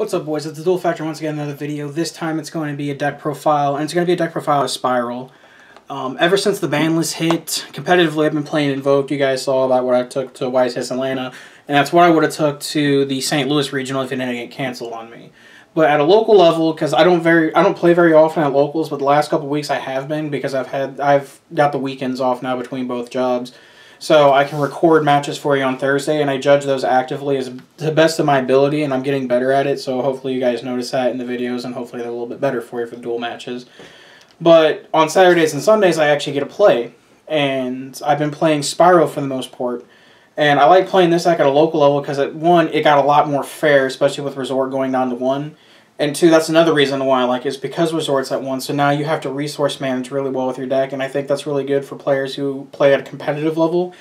What's up, boys? It's the Dual Factor once again, another video. This time it's going to be a deck profile, and it's going to be a deck profile of SPYRAL. Ever since the ban list hit, competitively I've been playing Invoked. You guys saw about what I took to YCS Atlanta, and that's what I would have took to the St. Louis Regional if it didn't get canceled on me. But at a local level, because I don't play very often at locals, but the last couple weeks I have been because I've got the weekends off now between both jobs. So I can record matches for you on Thursday, and I judge those actively as the best of my ability, and I'm getting better at it, so hopefully you guys notice that in the videos, and hopefully they're a little bit better for you for the dual matches. But on Saturdays and Sundays, I actually get to play, and I've been playing SPYRAL for the most part. And I like playing this deck at a local level because, one, it got a lot more fair, especially with Resort going down to 1. And 2, that's another reason why I like it, is because Resort's at 1, so now you have to resource manage really well with your deck, and I think that's really good for players who play at a competitive level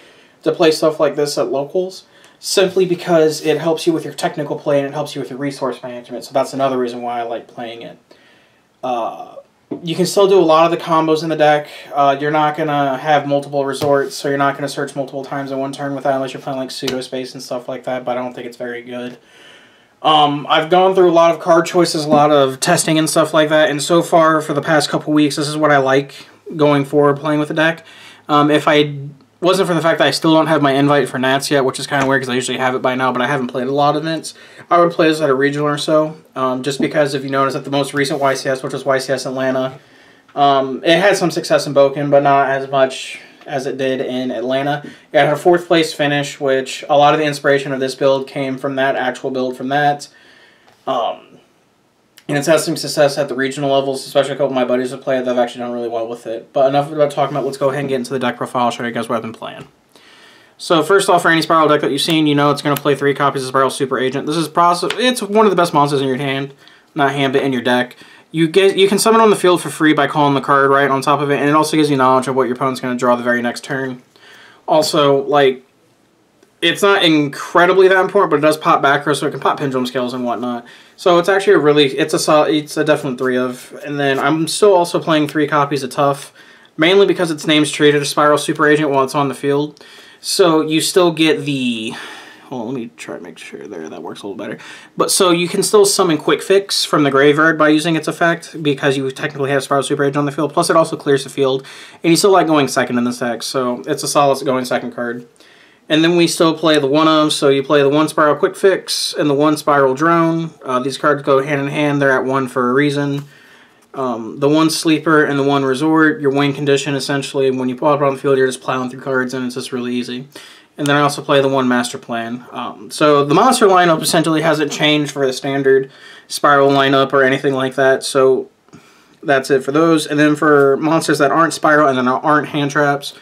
to play stuff like this at locals, simply because it helps you with your technical play and it helps you with your resource management, so that's another reason why I like playing it. You can still do a lot of the combos in the deck. You're not going to have multiple resorts, so you're not going to search multiple times in one turn with that unless you're playing like pseudo space and stuff like that, but I don't think it's very good. I've gone through a lot of card choices, a lot of testing and stuff like that, and so far for the past couple weeks, this is what I like going forward playing with the deck. If I wasn't for the fact that I still don't have my invite for Nats yet, which is kind of weird because I usually have it by now, but I haven't played a lot of events, I would play this at a regional or so, just because if you notice at the most recent YCS, which was YCS Atlanta, it had some success in Boken, but not as much as it did in Atlanta. It had a 4th place finish, which a lot of the inspiration of this build came from that actual build from that. And it's had some success at the regional levels, especially a couple of my buddies have played that have actually done really well with it. But enough about talking about, let's go ahead and get into the deck profile. I'll show you guys what I've been playing. So first off, for any SPYRAL deck that you've seen, you know it's going to play 3 copies of SPYRAL Super Agent. This is it's one of the best monsters in your hand, not hand, but in your deck. You can summon on the field for free by calling the card right on top of it, and it also gives you knowledge of what your opponent's going to draw the very next turn. Also, like, it's not incredibly that important, but it does pop back row, so it can pop Pendulum Scales and whatnot. So it's actually it's a definite 3 of. And then I'm still also playing 3 copies of Tough, mainly because its name's treated as SPYRAL Super Agent while it's on the field. So you still get the... Well, let me try to make sure that works a little better. But so you can still summon Quick Fix from the graveyard by using its effect, because you technically have SPYRAL Super Agent on the field. Plus, it also clears the field, and you still like going second in this deck, so it's a solid going second card. And then we still play the 1-ofs, so you play the 1 SPYRAL Quick Fix and the 1 SPYRAL Drone. These cards go hand in hand. They're at 1 for a reason. The 1 Sleeper and the 1 Resort, your win condition, essentially, when you pull up on the field, you're just plowing through cards, and it's just really easy. And then I also play the 1 Master Plan. So the monster lineup essentially hasn't changed for the standard SPYRAL lineup or anything like that. So that's it for those. And then for monsters that aren't SPYRAL and that aren't hand traps,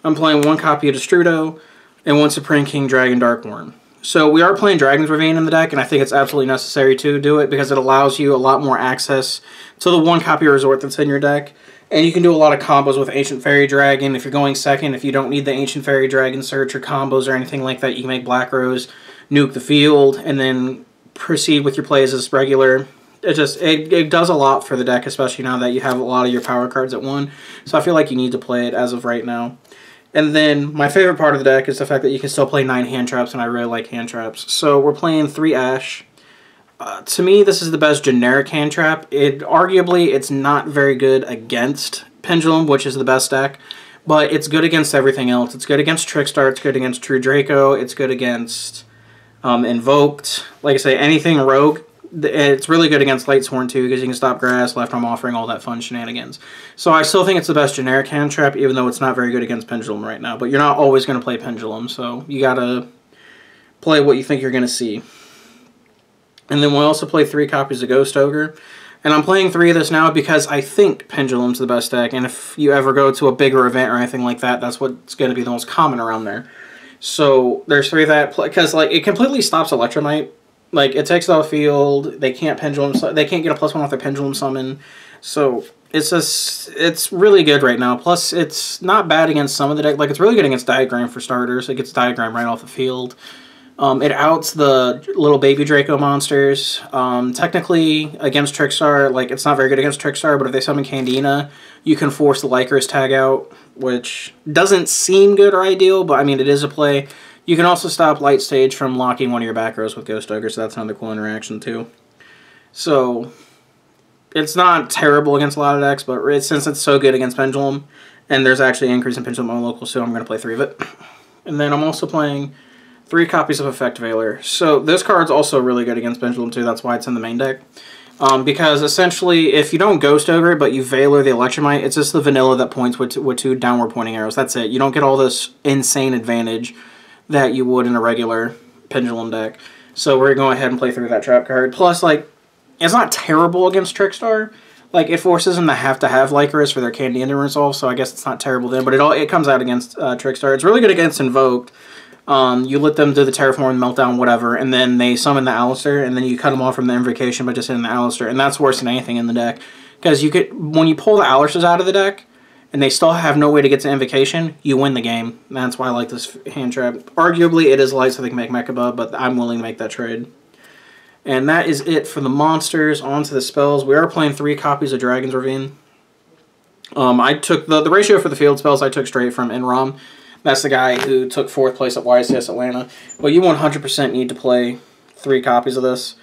I'm playing 1 copy of Destrudo and 1 Supreme King Dragon Dark Worm. So we are playing Dragon's Ravine in the deck, and I think it's absolutely necessary to do it because it allows you a lot more access to the 1 copy Resort that's in your deck. And you can do a lot of combos with Ancient Fairy Dragon. If you're going second, if you don't need the Ancient Fairy Dragon search or combos or anything like that, you can make Black Rose, nuke the field, and then proceed with your plays as regular. It does a lot for the deck, especially now that you have a lot of your power cards at 1. So I feel like you need to play it as of right now. And then my favorite part of the deck is the fact that you can still play 9 hand traps, and I really like hand traps. So we're playing 3 Ash. To me, this is the best generic hand trap. Arguably, it's not very good against Pendulum, which is the best deck, but it's good against everything else. It's good against Trickstar, it's good against True Draco, it's good against Invoked. Like I say, anything Rogue. It's really good against Lightsworn too, because you can stop grass, left arm offering, all that fun shenanigans. So I still think it's the best generic hand trap, even though it's not very good against Pendulum right now. But you're not always going to play Pendulum, so you gotta play what you think you're going to see. And then we'll also play 3 copies of Ghost Ogre. And I'm playing 3 of this now because I think Pendulum's the best deck. And if you ever go to a bigger event or anything like that, that's what's going to be the most common around there. So there's 3 of that. Because like it completely stops Electromite. Like it takes it off the field. They can't Pendulum. They can't get a +1 off their Pendulum summon. So it's really good right now. Plus it's not bad against some of the deck. Like it's really good against Diagram for starters. It gets Diagram right off the field. It outs the little baby Draco monsters. Technically, against Trickstar, like, it's not very good against Trickstar, but if they summon Candina, you can force the Lycris tag out, which doesn't seem good or ideal, but, I mean, it is a play. You can also stop Light Stage from locking one of your back rows with Ghost Ogre, so that's another cool interaction, too. So it's not terrible against a lot of decks, but since it's so good against Pendulum, and there's actually an increase in Pendulum on local, so I'm going to play 3 of it. And then I'm also playing 3 copies of Effect Veiler. So this card's also really good against Pendulum too, that's why it's in the main deck. Because essentially, if you don't Ghost Ogre, but you Veiler the Electromite, it's just the vanilla that points with 2 downward pointing arrows. That's it. You don't get all this insane advantage that you would in a regular Pendulum deck. So we're going to go ahead and play through that trap card. Plus, like, it's not terrible against Trickstar. Like, it forces them to have Lycoris for their Candy Ending Resolve, so I guess it's not terrible then. But it comes out against Trickstar. It's really good against Invoked. You let them do the Terraform, Meltdown, whatever, and then they summon the Alistair, and then you cut them off from the Invocation by just hitting the Alistair, and that's worse than anything in the deck. Because when you pull the Alistairs out of the deck, and they still have no way to get to Invocation, you win the game. And that's why I like this hand trap. Arguably, it is light, so they can make Mechaba, but I'm willing to make that trade. And that is it for the monsters. On to the spells. We are playing 3 copies of Dragon's Ravine. I took the ratio for the field spells I took straight from Enrom. That's the guy who took 4th place at YCS Atlanta. But you 100% need to play 3 copies of this.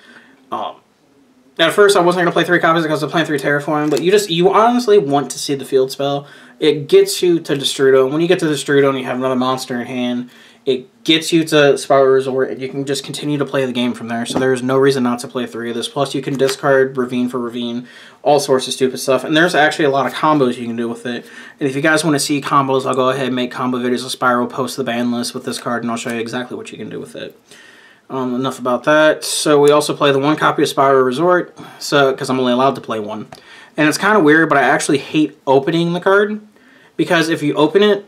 At first, I wasn't going to play 3 copies because I was playing 3 Terraforming, but you honestly want to see the field spell. It gets you to Destrudo. When you get to Destrudo and you have another monster in hand, it gets you to Spiral Resort, and you can just continue to play the game from there. So there's no reason not to play 3 of this. Plus, you can discard Ravine for Ravine, all sorts of stupid stuff. And there's actually a lot of combos you can do with it. And if you guys want to see combos, I'll go ahead and make combo videos of Spiral, post the ban list with this card, and I'll show you exactly what you can do with it. Enough about that. So we also play the 1 copy of Spiral Resort, because I'm only allowed to play 1. And it's kind of weird, but I actually hate opening the card, because if you open it,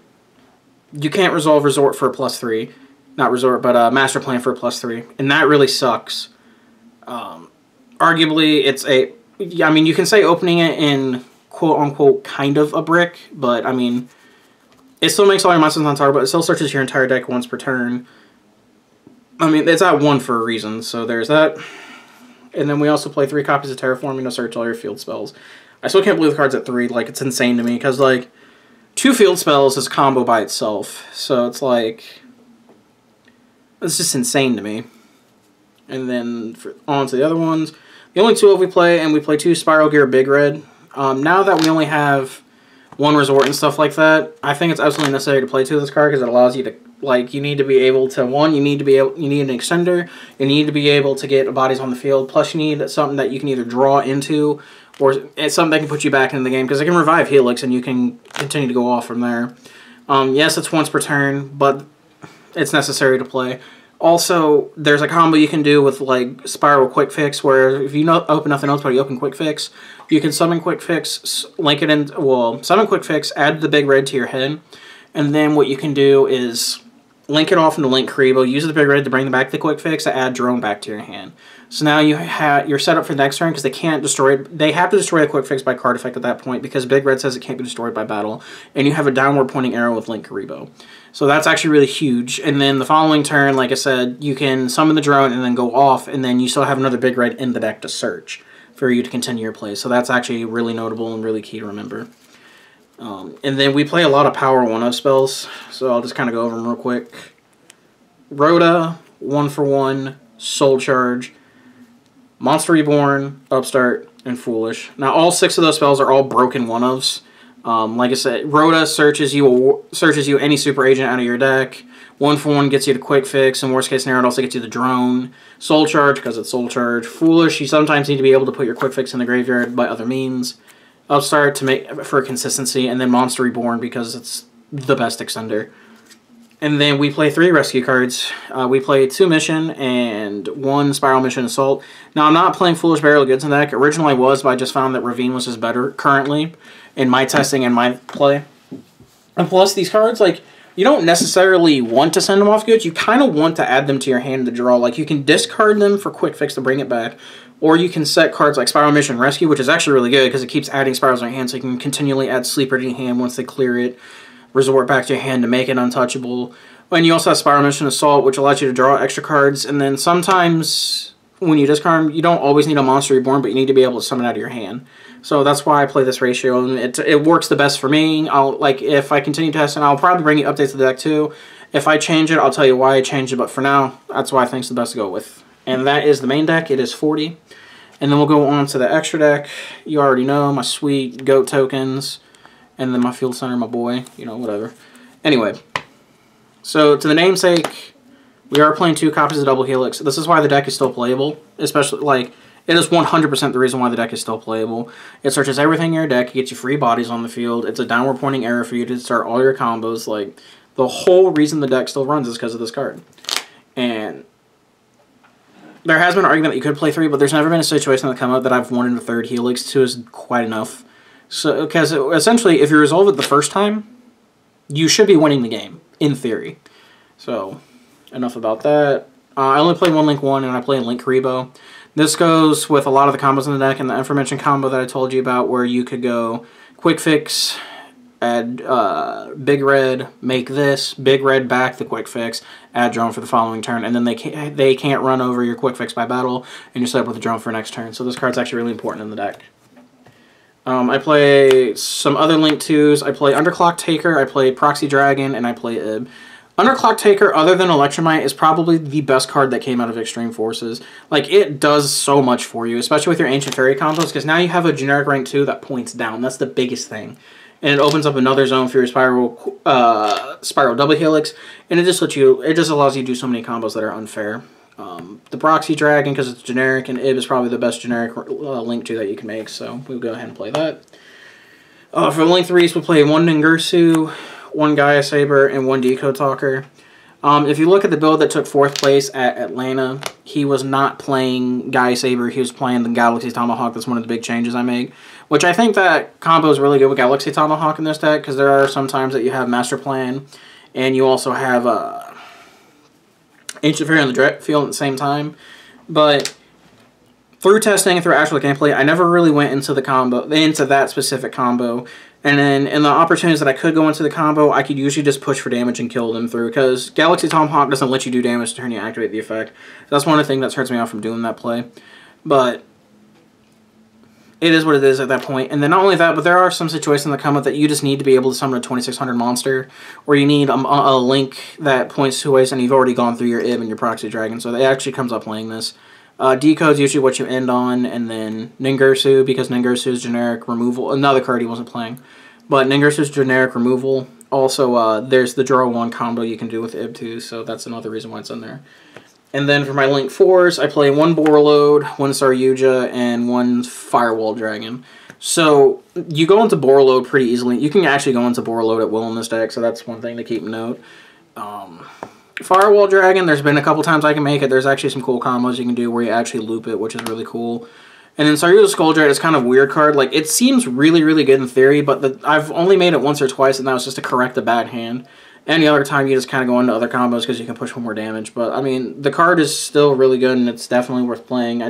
you can't resolve Resort for a +3. Not Resort, but Master Plan for a +3. And that really sucks. Arguably, I mean, you can say opening it in quote-unquote kind of a brick, but, I mean, it still makes all your monsters on target, but it still searches your entire deck once per turn. I mean, it's at 1 for a reason, so there's that. And then we also play 3 copies of Terraforming to search all your field spells. I still can't believe the card's at 3. Like, it's insane to me, because, like, 2 field spells is a combo by itself. So it's like, it's just insane to me. And then on to the other ones. The only 2 we play, and we play 2 Spiral Gear Big Red. Now that we only have 1 Resort and stuff like that, I think it's absolutely necessary to play 2 of this card, because it allows you to, like, you need to be able to, you need an extender, you need to be able to get bodies on the field, plus you need something that you can either draw into, or it's something that can put you back into the game, because it can revive Helix, and you can continue to go off from there. Yes, it's once per turn, but it's necessary to play. Also, there's a combo you can do with, like, Spiral Quick Fix, where if you open nothing else but you open Quick Fix, you can summon Quick Fix, link it in, well, summon Quick Fix, add the Big Red to your head, and then what you can do is link it off into Link Karibo, use the Big Red to bring back the Quick Fix, to add Drone back to your hand. So now you're set up for the next turn, because they can't destroy it. They have to destroy the Quick Fix by card effect at that point, because Big Red says it can't be destroyed by battle, and you have a downward pointing arrow with Link Karibo. So that's actually really huge. And then the following turn, like I said, you can summon the drone and then go off, and then you still have another Big Red in the deck to search for you to continue your play. So that's actually really notable and really key to remember. And then we play a lot of power 1-of spells, so I'll just kind of go over them real quick. Rhoda, 1-for-1, Soul Charge, Monster Reborn, Upstart, and Foolish. Now all 6 of those spells are all broken 1-ofs. Like I said, Rhoda searches you any super agent out of your deck. 1-for-1 gets you the Quick Fix, and worst case scenario, it also gets you the Drone. Soul Charge, because it's Soul Charge. Foolish, you sometimes need to be able to put your Quick Fix in the graveyard by other means. Upstart for consistency, and then Monster Reborn because it's the best extender. And then we play 3 rescue cards. We play 2 Mission and 1 Spiral Mission Assault. Now, I'm not playing Foolish Burial of Goods in the deck. Originally I was, but I just found that Ravine was just better currently in my testing and my play. And plus, these cards, like, you don't necessarily want to send them off goods. You kind of want to add them to your hand to draw. Like, you can discard them for Quick Fix to bring it back, or you can set cards like Spiral Mission Rescue, which is actually really good because it keeps adding spirals in your hand, so you can continually add Sleeper to your hand once they clear it, resort back to your hand to make it untouchable. And you also have Spiral Mission Assault, which allows you to draw extra cards, and then sometimes when you discard them, you don't always need a Monster Reborn, but you need to be able to summon out of your hand. So that's why I play this ratio, and it works the best for me. If I continue testing, I'll probably bring you updates to the deck too. If I change it, I'll tell you why I changed it, but for now, that's why I think it's the best to go with. And that is the main deck. It is 40. And then we'll go on to the extra deck. You already know, my sweet GOAT tokens. And then my Field Center, my boy. You know, whatever. Anyway. So, to the namesake, we are playing 2 copies of Double Helix. This is why the deck is still playable. Especially, like, it is 100% the reason why the deck is still playable. It searches everything in your deck. It gets you free bodies on the field. It's a downward pointing arrow for you to start all your combos. Like, the whole reason the deck still runs is because of this card. And there has been an argument that you could play 3, but there's never been a situation that come up that I've wanted a 3rd Helix. 2 is quite enough. So, because essentially, if you resolve it the first time, you should be winning the game, in theory. So, enough about that. I only play 1 Link 1, and I play Link Karibo. This goes with a lot of the combos in the deck, and the aforementioned combo that I told you about, where you could go Quick Fix, add Big Red, make this, Big Red back the Quick Fix, add Drone for the following turn, and then they can't run over your Quick Fix by battle, and you're set up with a Drone for next turn. So this card's actually really important in the deck. I play some other Link 2s. I play Underclock Taker, I play Proxy Dragon, and I play Ib. Underclock Taker, other than Electromite, is probably the best card that came out of Extreme Forces. Like, it does so much for you, especially with your Ancient Fairy combos, because now you have a generic rank 2 that points down. That's the biggest thing. And it opens up another zone for your Spiral Double Helix, and it just allows you to do so many combos that are unfair. The Proxy Dragon, because it's generic, and Ib is probably the best generic Link 2 that you can make, so we'll go ahead and play that. For Link 3s, we'll play 1 Ningirsu, 1 Gaia Saber, and 1 Decode Talker. If you look at the build that took 4th place at Atlanta, he was not playing Gaia Saber, he was playing the Galaxy Tomahawk. That's one of the big changes I made. Which I think that combo is really good with Galaxy Tomahawk in this deck, because there are some times that you have Master Plan, and you also have Ancient Fairy on the field at the same time. But through testing and through actual gameplay, I never really went into that specific combo. And then in the opportunities that I could go into the combo, I could usually just push for damage and kill them through, because Galaxy Tomahawk doesn't let you do damage to turn you activate the effect. So that's one of the things that hurts me off from doing that play. But it is what it is at that point. And then not only that, but there are some situations that come up that you just need to be able to summon a 2600 monster, or you need a Link that points 2 ways, and you've already gone through your Ib and your Proxy Dragon. So it actually comes up playing this. Decode's usually what you end on, and then Ningirsu, because Ningirsu's generic removal. Another card he wasn't playing. But Ningirsu's generic removal. Also, there's the draw 1 combo you can do with Ib too, so that's another reason why it's in there. And then for my Link 4s, I play 1 Borreload, 1 Saryuja, and 1 Firewall Dragon. So you go into Borreload pretty easily. You can actually go into Borreload at will in this deck, so that's one thing to keep note. Firewall Dragon, there's been a couple times I can make it. There's actually some cool combos you can do where you actually loop it, which is really cool. And then Saryuja Skuldrat is kind of a weird card. Like, it seems really, really good in theory, but I've only made it once or twice, and that was just to correct a bad hand. Any other time, you just kind of go into other combos because you can push for more damage. But, I mean, the card is still really good, and it's definitely worth playing.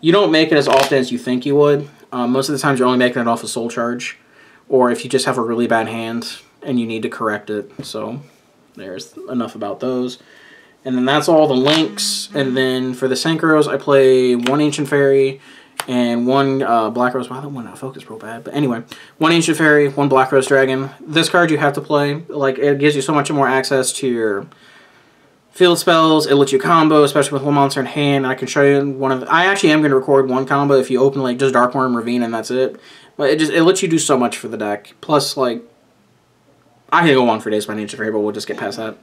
You don't make it as often as you think you would. Most of the times, you're only making it off of Soul Charge, or if you just have a really bad hand and you need to correct it. So there's enough about those. And then that's all the links. And then for the Synchros, I play 1 Ancient Fairy and 1 Black Rose. Wow, that one focused real bad. But anyway, 1 Ancient Fairy, 1 Black Rose Dragon. This card you have to play. Like, it gives you so much more access to your field spells. It lets you combo, especially with 1 monster in hand. I can show you one of the, I actually am going to record 1 combo if you open, like, just Dark Worm Ravine and that's it. But it lets you do so much for the deck. Plus, like, I can go on for days by Ancient Fairy, but we'll just get past that.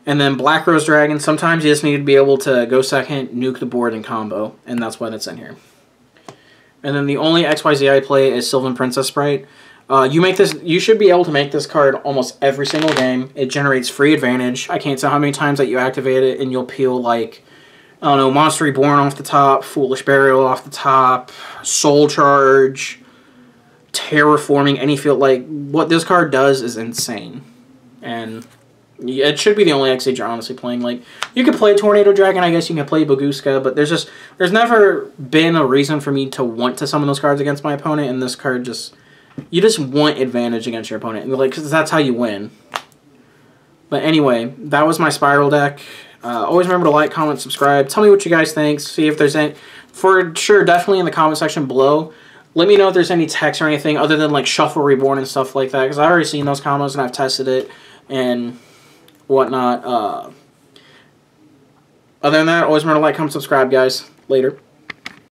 And then Black Rose Dragon, sometimes you just need to be able to go second, nuke the board, and combo. And that's why that's in here. And then the only XYZ I play is Sylvan Princess Sprite. You should be able to make this card almost every single game. It generates free advantage. I can't tell how many times that you activate it, and you'll peel, like, I don't know, Monster Reborn off the top, Foolish Burial off the top, Soul Charge, Terraforming, any field. Like, what this card does is insane. And it should be the only X-Age you're honestly playing. Like, you could play Tornado Dragon, I guess you can play Boguska, but there's never been a reason for me to want to summon those cards against my opponent, and this card you just want advantage against your opponent, like, because that's how you win. But anyway, that was my Spiral deck. Always remember to like, comment, subscribe. Tell me what you guys think. See if there's any, for sure, definitely in the comment section below. Let me know if there's any text or anything other than, like, Shuffle Reborn and stuff like that, because I've already seen those combos and I've tested it and whatnot. Other than that, always remember to like, comment, subscribe, guys. Later.